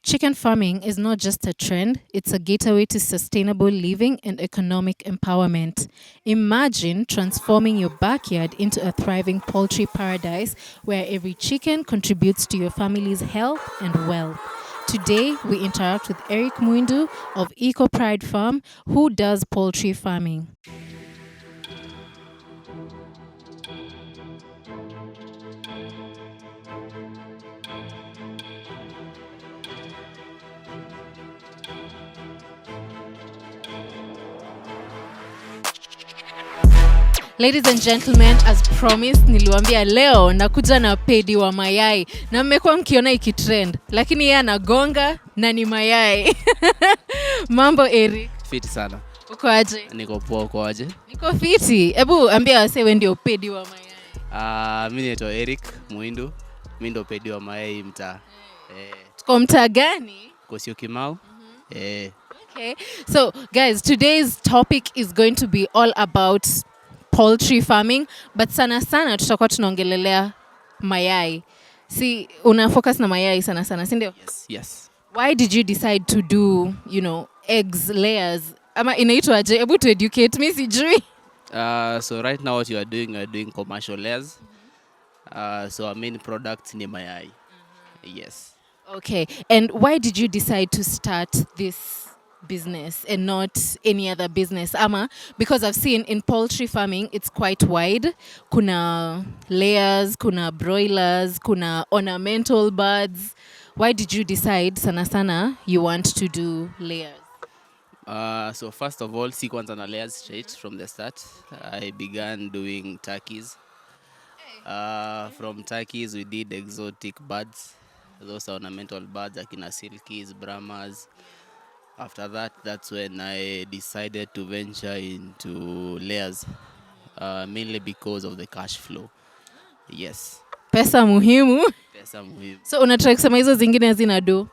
Chicken farming is not just a trend, it's a gateway to sustainable living and economic empowerment. Imagine transforming your backyard into a thriving poultry paradise where every chicken contributes to your family's health and wealth. Today, we interact with Eric Muindu of Eco Pride Farm, who does poultry farming. Ladies and gentlemen, as promised, niliwaambia leo nakuja na pedi wa mayai na mmekuwa mkiona ikitrend, lakini yeye anagonga na ni mayai. Mambo Eric. Fiti sana. Uko aje? Niko poa, uko aje? Niko fiti. Hebu ambia wase wewe ndio pedi wa mayai. Mimi naitwa Eric Muindu. Mimi ndio pedi wa mayai mtaa. Tuko mtaa gani? Kosio Kimau. Okay. So, guys, today's topic is going to be all about poultry farming, but sana tutakuwa tunaongelelea mayai. Si una focus na mayai sana, si ndio? Yes. Why did you decide to do, eggs layers? Ama inaitwaje? Hebu to educate me, sijui. So right now what you are doing commercial layers. So our main product ni mayai. Yes. Okay. And why did you decide to start this business and not any other business? Ama, because I've seen in poultry farming, it's quite wide. Kuna layers, kuna broilers, kuna ornamental birds. Why did you decide sana you want to do layers? So first of all, sequence na layers straight from the start. I began doing turkeys. From turkeys, we did exotic birds. Those are ornamental birds, akina silkies, brahmas. After that, that's when I decided to venture into layers, mainly because of the cash flow. Yes. Pesa muhimu. Pesa muhimu. So unatry kusema hizo zingine hazina do?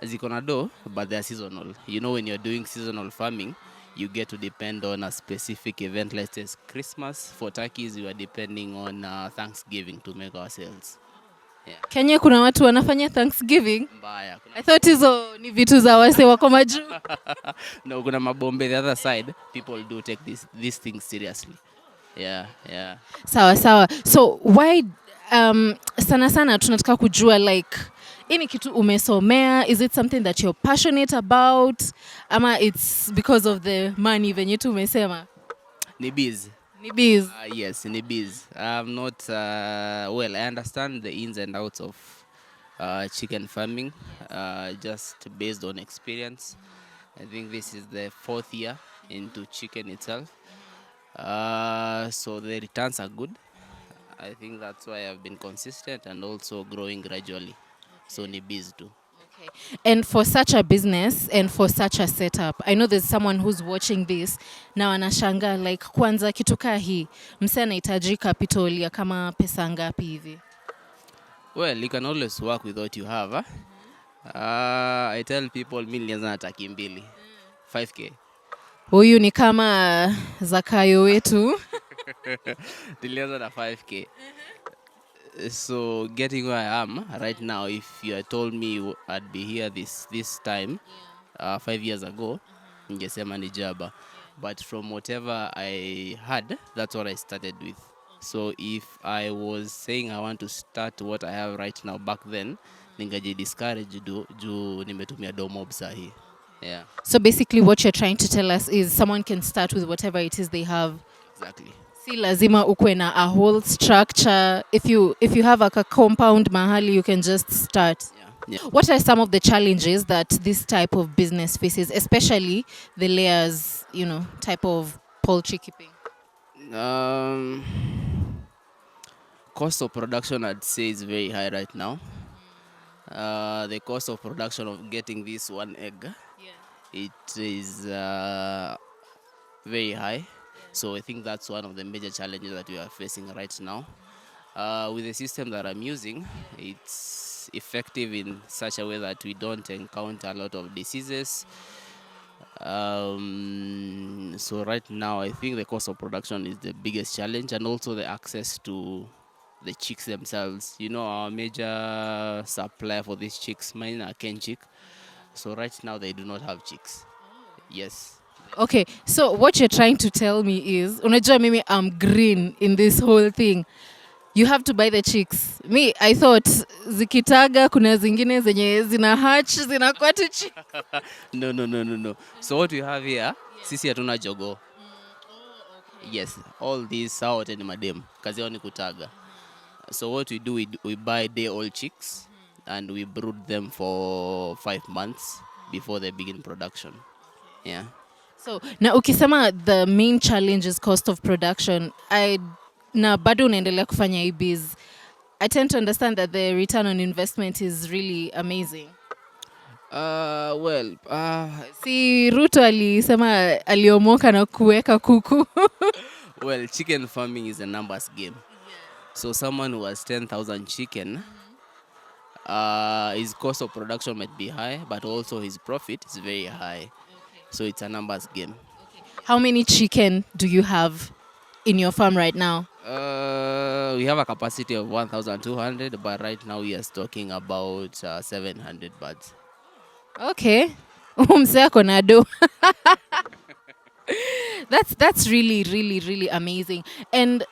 Ziko na do, but they're seasonal. You know, when you're doing seasonal farming, you get to depend on a specific event. Let's say Christmas. For turkeys, we are depending on Thanksgiving to make our sales. Yeah. Kenya kuna watu wanafanya Thanksgiving? Mbaya. I thought hizo ni vitu za wase wako majuu. No, kuna mabombe the other side. People do take these things seriously. Yeah. Sawa. So why sana tunataka kujua like ini kitu umesomea, is it something that you're passionate about ama it's because of the money venye tu umesema? Ni biz. Yes, ni biz. I'm not well, I understand the ins and outs of chicken farming, just based on experience. I think this is the 4th year into chicken itself. So the returns are good. I think that's why I've been consistent and also growing gradually. So ni biz too. Okay. And for such a business and for such a setup, I know there's someone who's watching this na wanashanga like kwanza kitu kaa hii mse anahitaji capital ya kama pesa ngapi hivi? Well, you can always work with what you have. I tell people millions na taki 2. 5K. Huyu ni kama Zakayo wetu. Nilianza na 5K. So getting where I am right now, if you had told me I'd be here this time 5 years ago, ningesema ni jaba. But from whatever I had, that's what I started with. So if I was saying I want to start what I have right now back then, ningeji discourage juu nimetumia domob sahi. Yeah. So basically what you're trying to tell us is someone can start with whatever it is they have. Exactly. Si lazima ukwe na a whole structure. If you have a compound mahali, you can just start. Yeah. What are some of the challenges that this type of business faces, especially the layers, type of poultry keeping? Cost of production, I'd say, is very high right now. The cost of production of getting this one egg, it is very high. So I think that's one of the major challenges that we are facing right now. With the system that I'm using, it's effective in such a way that we don't encounter a lot of diseases. So right now, I think the cost of production is the biggest challenge, and also the access to the chicks themselves. Our major supplier for these chicks, mine are Ken chick. So right now they do not have chicks. Yes. Okay, so what you're trying to tell me is, unajua mimi I'm green in this whole thing. You have to buy the chicks. Me, I thought zikitaga kuna zingine zenye zina hatch zinakuwa tu chick. No, no, no, no, no. So what we have here, sisi hatuna jogoo. Yes, all these sawa wote ni madem. Kazi yao ni kutaga. So what we do, we buy day-old chicks and we brood them for 5 months before they begin production. Yeah. So na ukisema the main challenge is cost of production, na bado unaendelea kufanya hii biz. I tend to understand that the return on investment is really amazing. Well, Si Ruto alisema aliomoka na kuweka kuku. well, chicken farming is a numbers game. So someone who has 10,000 chicken, his cost of production might be high, but also his profit is very high. So it's a numbers game. How many chicken do you have in your farm right now? We have a capacity of 1,200, but right now we are stocking about 700 birds. Okay. Mzee ako na do. That's really really really amazing. And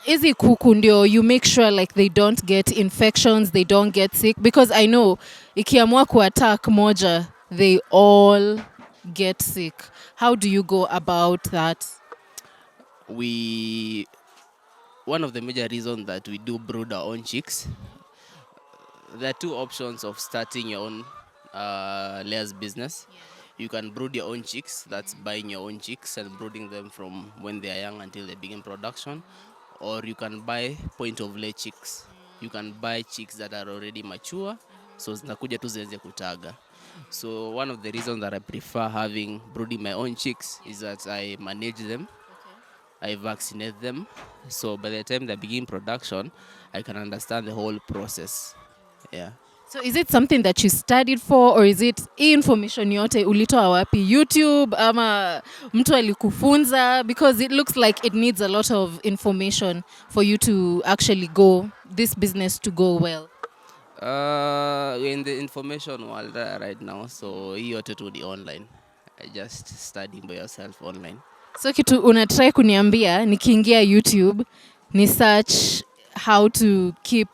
hizi kuku ndio you make sure like they don't get infections, they don't get sick, because I know ikiamua kuattack moja they all get sick. How do you go about that? One of the major reasons that we do brood our own chicks, there are two options of starting your own layers business. You can brood your own chicks, that's buying your own chicks and brooding them from when they are young until they begin production. Or you can buy point of lay chicks. You can buy chicks that are already mature, so zinakuja tu zianze kutaga. So one of the reasons that I prefer having brooding my own chicks is that I manage them, I vaccinate them, so by the time they begin production, I can understand the whole process. Yeah. So is it something that you studied for, or is it hii information yote ulitoa wapi? YouTube ama mtu alikufunza? Because it looks like it needs a lot of information for you to actually go this business to go well. We're in the information world right now, so hii yote tu ni online. I just study by yourself online. So kitu unatry kuniambia nikiingia YouTube ni search how to keep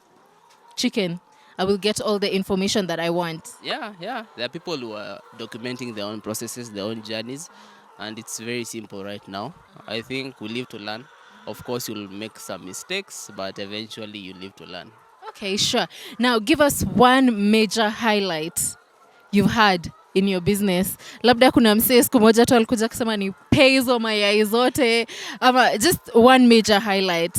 chicken, I will get all the information that I want. Yeah. There are people who are documenting their own processes, their own journeys, and it's very simple right now. I think we live to learn. Of course, you'll make some mistakes, but eventually you live to learn. Okay, sure. Now give us one major highlight you've had in your business. Labda kuna msee siku moja tu alikuja kusema ni pay hizo mayai zote, ama just one major highlight.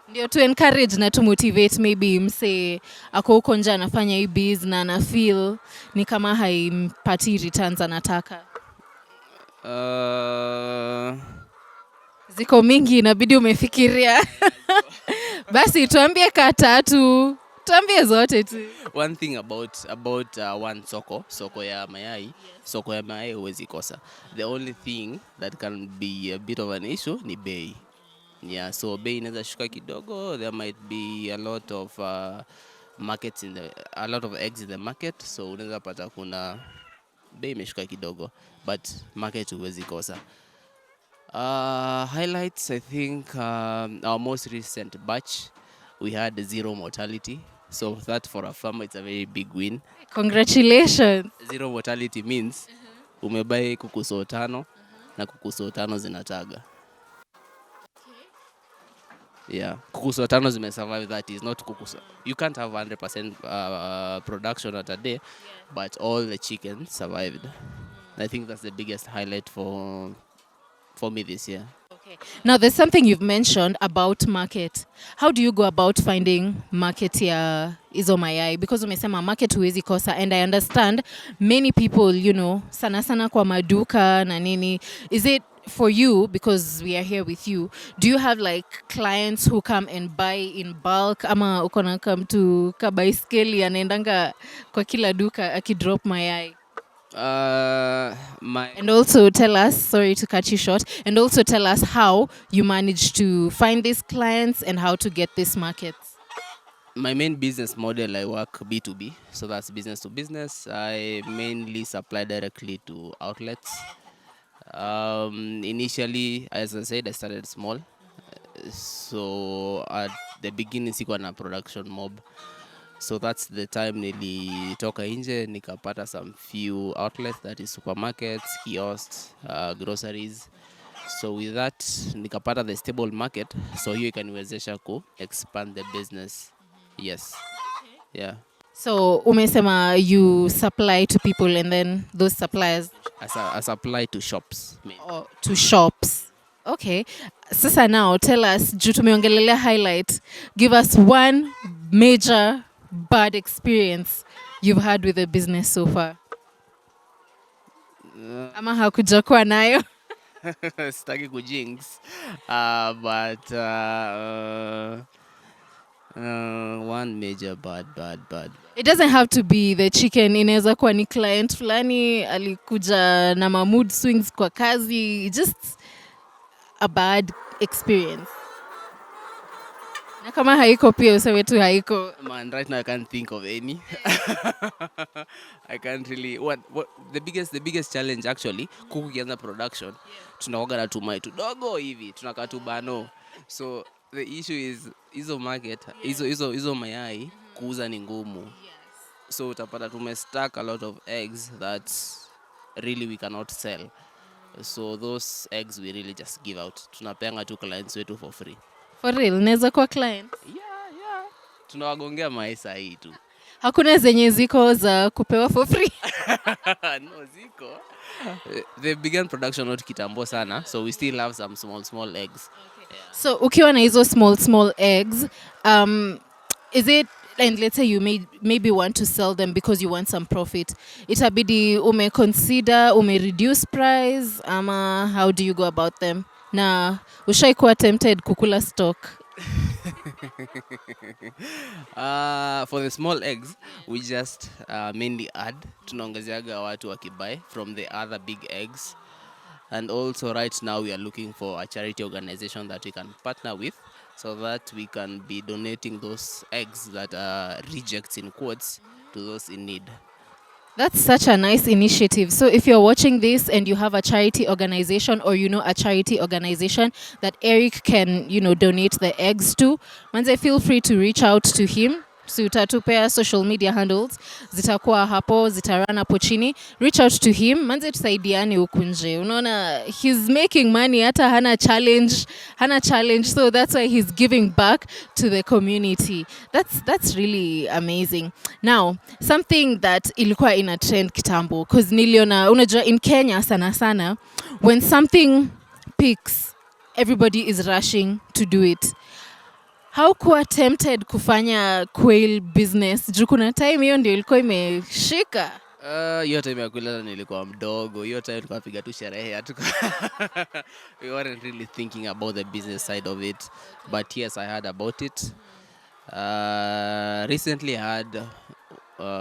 Ndio to encourage na to motivate maybe msee ako huko nje anafanya hii biz na ana feel ni kama haimpati returns anataka. Ziko mingi inabidi umefikiria. Basi tuambie katatu. Tuambie zote tu. One thing about one soko ya mayai, soko ya mayai huwezi kosa. The only thing that can be a bit of an issue ni bei. Yeah, so bei inaweza shuka kidogo. There might be a lot of markets a lot of eggs in the market, so unaweza pata kuna bei imeshuka kidogo, but market huwezi kosa. Highlights, I think our most recent batch we had 0 mortality, so that for a farmer it's a very big win. Congratulations. 0 mortality means umebai kuku so 5 na kuku so 5 zinataga. Yeah, kuku so 5 zimesurvive. That is not kuku so. You can't have 100% production at a day, but all the chickens survived. I think that's the biggest highlight for me this year. Okay. Now there's something you've mentioned about market. How do you go about finding market ya hizo mayai? Because umesema market huwezi kosa, and I understand many people, sana sana kwa maduka na nini. Is it for you, because we are here with you, do you have like clients who come and buy in bulk, ama uko na mtu ka baiskeli anaendanga kwa kila duka akidrop mayai? And also tell us, sorry to cut you short, and also tell us how you manage to find these clients and how to get these markets. My main business model, I work B2B, so that's business to business. I mainly supply directly to outlets. Initially, as I said, I started small. So at the beginning sikuwa na production mob. So that's the time nilitoka nje nikapata some few outlets, that is supermarkets, kiosks, groceries. So with that nikapata the stable market, so hiyo ikaniwezesha ku expand the business. Yes. Yeah. So umesema you supply to people and then those suppliers I supply to shops mainly. or to shops. Okay. Sasa now tell us, juu tumeongelelea highlight, give us one major bad experience you've had with the business so far. Ama hakuja kuwa nayo. Sitaki kujinx. But one major bad. It doesn't have to be the chicken. Inaweza kuwa ni client fulani alikuja na ma mood swings kwa kazi. Just a bad experience. Na kama haiko pia useme tu haiko. Man, right now I can't think of any. I can't really. What the biggest challenge actually, kuku kianza production, tunakuwa na tumai tudogo hivi, tunakaa tu bano. So the issue is hizo market, hizo mayai kuuza ni ngumu. So utapata tumestack a lot of eggs that really we cannot sell. So those eggs we really just give out. Tunapeanga tu clients wetu for free. For real, naweza kuwa client. Yeah. Tunawagongea mayai sahi tu. Hakuna zenye ziko za kupewa for free. No, ziko. They began production not kitambo sana, so we still have some small eggs. So ukiwa na hizo small eggs, is it, and let's say you maybe want to sell them because you want some profit, itabidi consider reduce price, ama how do you go about them? Na ushaikuwa tempted kukula stock? For the small eggs, we just mainly add. Tunaongezeaga watu wakibuy from the other big eggs. And also right now we are looking for a charity organization that we can partner with, so that we can be donating those eggs that are rejects in quotes to those in need. That's such a nice initiative. So if you're watching this and you have a charity organization, or you know a charity organization that Eric can, donate the eggs to, manze, feel free to reach out to him. Si utatupea social media handles zitakuwa hapo, zitarana hapo chini. Reach out to him, manze, tusaidiane huku nje. Unaona, he's making money, hata hana challenge, so that's why he's giving back to the community. That's really amazing. Now, something that ilikuwa ina trend kitambo, because niliona, unajua, in Kenya sana sana, when something peaks, everybody is rushing to do it. How kuwa tempted kufanya quail business? Juu kuna time hiyo ndio ilikuwa imeshika. Hiyo time ya kulala nilikuwa mdogo. Hiyo time tulikuwa piga tu sherehe. We weren't really thinking about the business side of it. But yes, I heard about it. Recently I had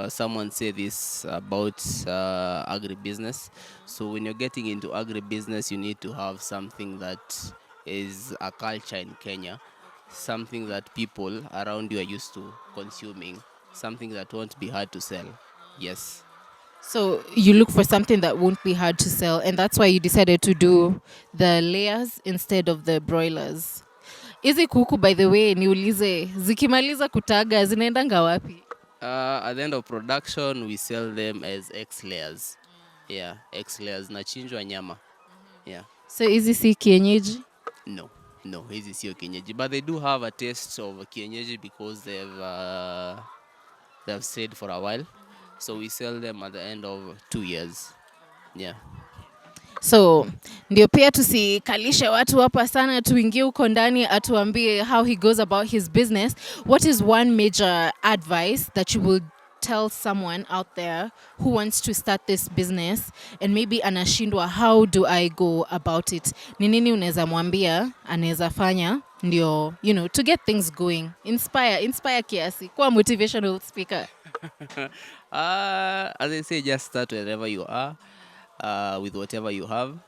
someone say this about agribusiness. So when you're getting into agribusiness, you need to have something that is a culture in Kenya, something that people around you are used to consuming, something that won't be hard to sell. Yes. So you look for something that won't be hard to sell, and that's why you decided to do the layers instead of the broilers. Hizi kuku, by the way, niulize, zikimaliza kutaga zinaendanga wapi? At the end of production, we sell them as X layers. Yeah, X layers. Nachinjwa nyama. Yeah. So hizi si kienyeji? No, hizi sio kienyeji. But they do have a taste of kienyeji because they've stayed for a while. So we sell them at the end of 2 years. Yeah. So ndio pia tusikalishe watu hapa sana, tuingie huko ndani atuambie how he goes about his business. What is one major advice that you will tell someone out there who wants to start this business and maybe anashindwa, how do I go about it? Ni nini unaweza mwambia anaweza fanya ndio, to get things going? Inspire kiasi, kuwa motivational speaker. As I say, just start wherever you are, with whatever you have.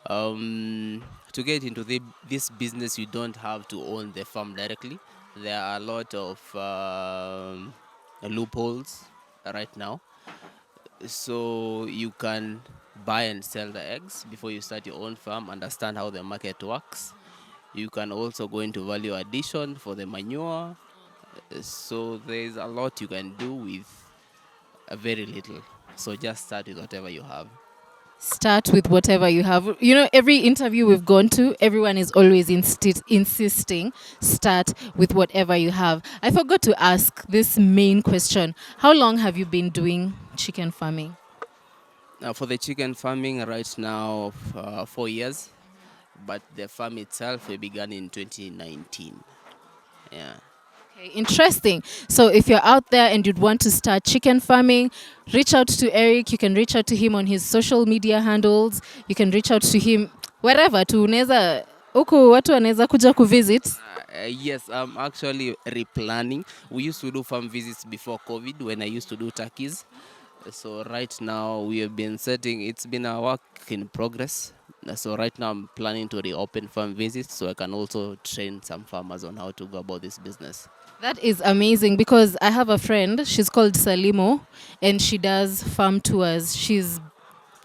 To get into this business, you don't have to own the farm directly. There are a lot of loopholes right now. So you can buy and sell the eggs before you start your own farm, understand how the market works. You can also go into value addition for the manure. So there's a lot you can do with a very little. So just start with whatever you have. Start with whatever you have. You know, every interview we've gone to, everyone is always insisting start with whatever you have. I forgot to ask this main question. How long have you been doing chicken farming? For the chicken farming right now, 4 years, but the farm itself we began in 2019. Yeah. Okay, interesting. So if you're out there and you'd want to start chicken farming, reach out to Eric. You can reach out to him on his social media handles. You can reach out to him wherever tu unaweza huku watu wanaweza kuja kuvisit. Yes, I'm actually replanning. We used to do farm visits before COVID when I used to do turkeys. So right now we have been setting, it's been a work in progress. So right now I'm planning to reopen farm visits so I can also train some farmers on how to go about this business. That is amazing because I have a friend, she's called Salimo, and she does farm tours.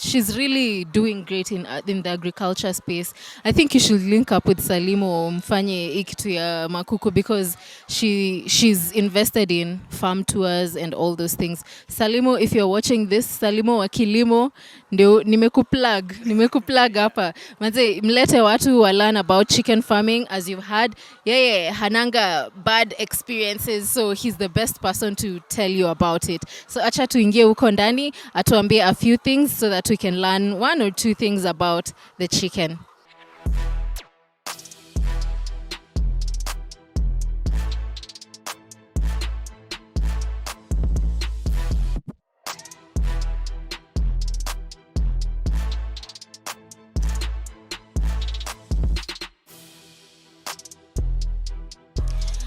She's really doing great in the agriculture space. I think you should link up with Salimo mfanye hii kitu ya makuku because she's invested in farm tours and all those things. Salimo, if you're watching this, Salimo wa kilimo, ndio nimekuplug hapa. Manze mlete watu wa learn about chicken farming as you've had. Yeye hananga bad experiences, so he's the best person to tell you about it. So acha tuingie huko ndani, atuambie a few things so that we can learn one or two things about the chicken.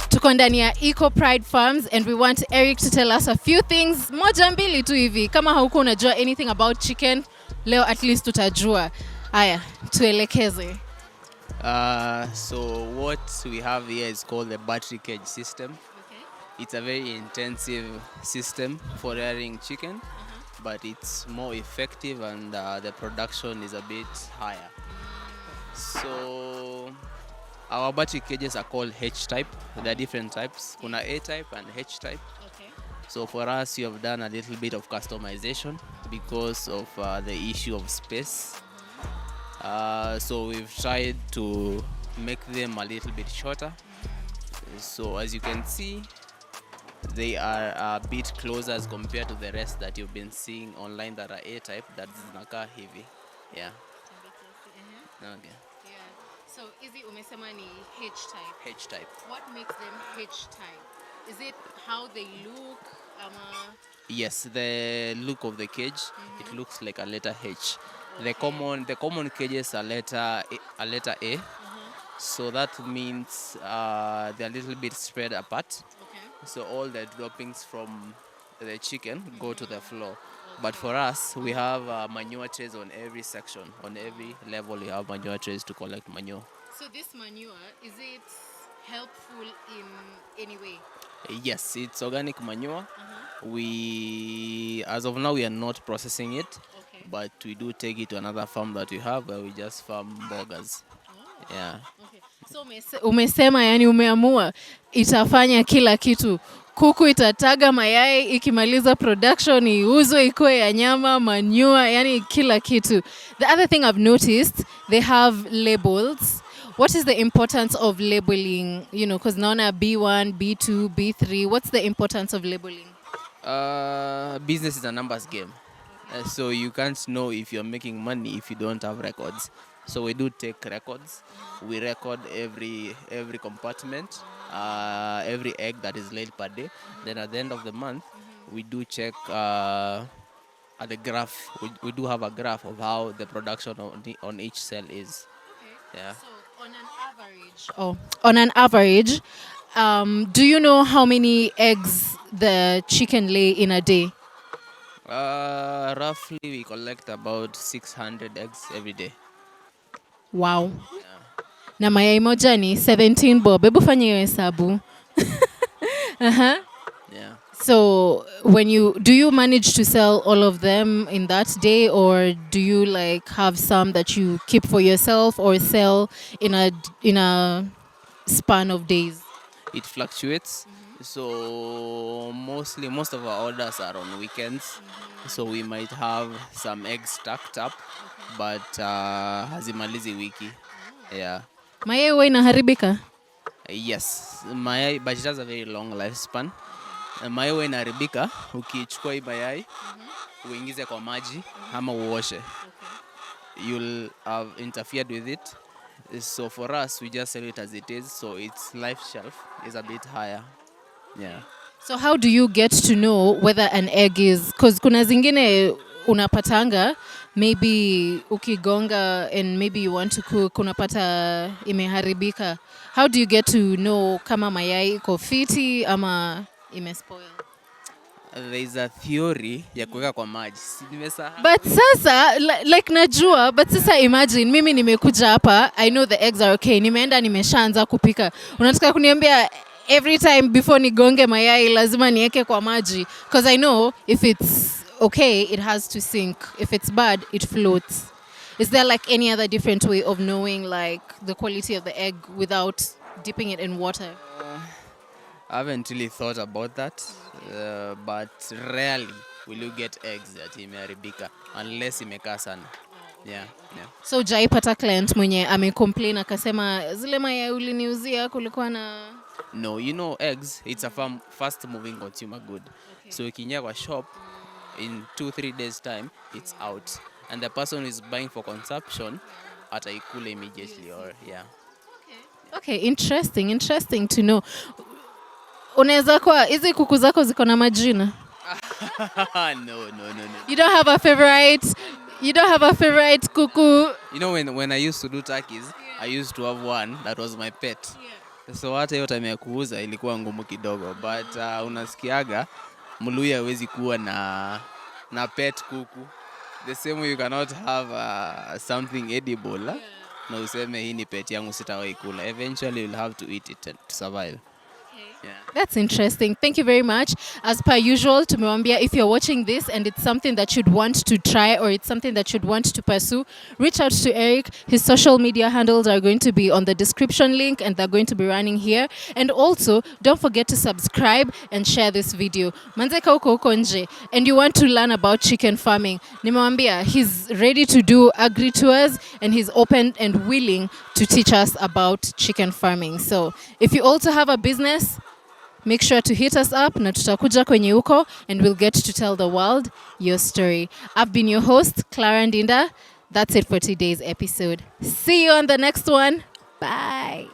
Tuko ndani ya Eco Pride Farms and we want Eric to tell us a few things, moja mbili tu hivi. Kama hauko unajua anything about chicken, leo at least utajua. Aya, tuelekeze. So what we have here is called the battery cage system. Okay. It's a very intensive system for rearing chicken, but it's more effective and the production is a bit higher. So our battery cages are called H-type. There are different types. Kuna A-type and H-type. Okay. So for us, we have done a little bit of customization because of the issue of space. So we've tried to make them a little bit shorter. So as you can see, they are a bit closer as compared to the rest that you've been seeing online that are A-type. That's naka heavy. Yeah. Okay. Yeah. So hizi umesema ni H-type. H-type. What makes them H-type? Is it how they look? Yes, the look of the cage, it looks like a letter H. The common cages are letter A. So that means they're a little bit spread apart. Okay. So all the droppings from the chicken go to the floor. But for us, we have manure trays on every section. On every level, we have manure trays to collect manure. So this manure, is it helpful in any way? Yes, it's organic manure. We, as of now, we are not processing it, Okay. but we do take it to another farm that we have where we just farm burgers. Oh. Yeah. Okay. So umesema yani umeamua itafanya kila kitu. Kuku itataga mayai, ikimaliza production iuzwe ikuwe ya nyama, manure, yani kila kitu. The other thing I've noticed, they have labels. What is the importance of labeling? You know, because naona B1, B2, B3. What's the importance of labeling? Business is a numbers game. So you can't know if you're making money if you don't have records. So we do take records. We record every compartment, every egg that is laid per day. Then at the end of the month, we do check at the graph. We do have a graph of how the production on each cell is. Okay. Yeah. So on an average, do you know how many eggs the chicken lay in a day? Roughly, we collect about 600 eggs every day. Wow. Na mayai moja ni 17 bob. Hebu fanya hiyo hesabu. Yeah. So when you do you manage to sell all of them in that day, or do you like have some that you keep for yourself or sell in a span of days? It fluctuates. So most of our orders are on weekends. So we might have some eggs stacked up, but hazimalizi wiki. Yeah. Mayai huwa inaharibika? Yes, mayai, but it has a very long lifespan. Mayai huwa inaharibika ukichukua hii mayai uingize kwa maji ama uoshe. You'll have interfered with it. So for us, we just sell it as it is. So its life shelf is a bit higher. Yeah. So how do you get to know whether an egg is, because kuna zingine unapatanga maybe ukigonga and maybe you want to cook unapata imeharibika. How do you get to know kama mayai iko fiti ama imespoil? There is a theory ya kuweka kwa maji. Si nimesahau. But sasa like najua, but sasa imagine mimi nimekuja hapa, I know the eggs are okay, nimeenda nimeshaanza kupika, unataka kuniambia every time before nigonge mayai lazima niweke kwa maji, because I know if it's okay it has to sink, if it's bad it floats. Is there like any other different way of knowing like the quality of the egg without dipping it in water? I haven't really thought about that, but rarely will you get eggs that imeharibika unless imekaa sana. Yeah, yeah. So jaipata client mwenye amecomplain akasema zile mayai uliniuzia kulikuwa na. No, you know eggs, it's a fast moving consumer good. So ikiingia kwa shop, in 2-3 days time, it's out. And the person who is buying for consumption, ataikula immediately or yeah. Okay, interesting to know. Unaweza kuwa hizi kuku zako ziko na majina? No. You don't have a favorite? You don't have a favorite kuku? You know when I used to do turkeys, I used to have one that was my pet. So hata hiyo time ya kuuza ilikuwa ngumu kidogo, but unasikiaga Mluya hawezi kuwa na pet kuku. The same way you cannot have something edible. Na useme hii ni pet yangu sitawahi kula. Eventually you'll have to eat it to survive. Yeah. That's interesting. Thank you very much. As per usual, tumewambia, if you're watching this and it's something that you'd want to try or it's something that you'd want to pursue, reach out to Eric. His social media handles are going to be on the description link and they're going to be running here. And also, don't forget to subscribe and share this video. Manzeka uko huko nje and you want to learn about chicken farming, nimewambia, he's ready to do agri tours and he's open and willing to teach us about chicken farming. So if you also have a business, make sure to hit us up na tutakuja kwenye huko and we'll get to tell the world your story. I've been your host, Clara Ndinda. That's it for today's episode. See you on the next one. Bye.